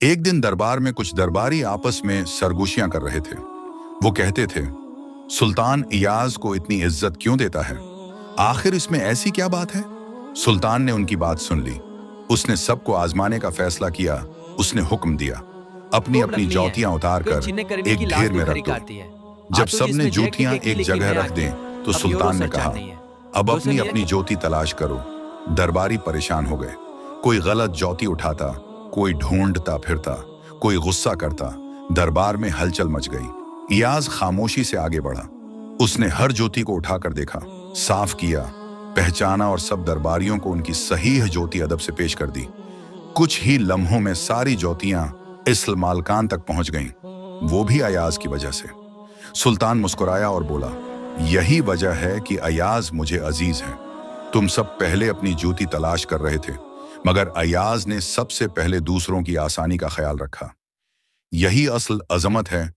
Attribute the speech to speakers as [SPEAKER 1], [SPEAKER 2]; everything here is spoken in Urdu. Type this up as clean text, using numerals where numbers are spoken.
[SPEAKER 1] ایک دن دربار میں کچھ درباری آپس میں سرگوشیاں کر رہے تھے۔ وہ کہتے تھے، سلطان ایاز کو اتنی عزت کیوں دیتا ہے؟ آخر اس میں ایسی کیا بات ہے؟ سلطان نے ان کی بات سن لی۔ اس نے سب کو آزمانے کا فیصلہ کیا۔ اس نے حکم دیا، اپنی اپنی جوتیاں اتار کر ایک ڈھیر میں رکھ دو۔ جب سب نے جوتیاں ایک جگہ رکھ دیں تو سلطان نے کہا، اب اپنی اپنی جوتی تلاش کرو۔ درباری پریشان ہو گئے۔ کوئی غلط جوتی اٹھاتا، کوئی ڈھونڈتا پھرتا، کوئی غصہ کرتا۔ دربار میں ہلچل مچ گئی۔ ایاز خاموشی سے آگے بڑھا۔ اس نے ہر جوتی کو اٹھا کر دیکھا، صاف کیا، پہچانا اور سب درباریوں کو ان کی صحیح جوتی ادب سے پیش کر دی۔ کچھ ہی لمحوں میں ساری جوتیاں اس مالکان تک پہنچ گئیں، وہ بھی ایاز کی وجہ سے۔ سلطان مسکرایا اور بولا، یہی وجہ ہے کہ ایاز مجھے عزیز ہے۔ تم سب پہلے اپنی جوتی تلاش کر رہے تھے، مگر ایاز نے سب سے پہلے دوسروں کی آسانی کا خیال رکھا۔ یہی اصل عظمت ہے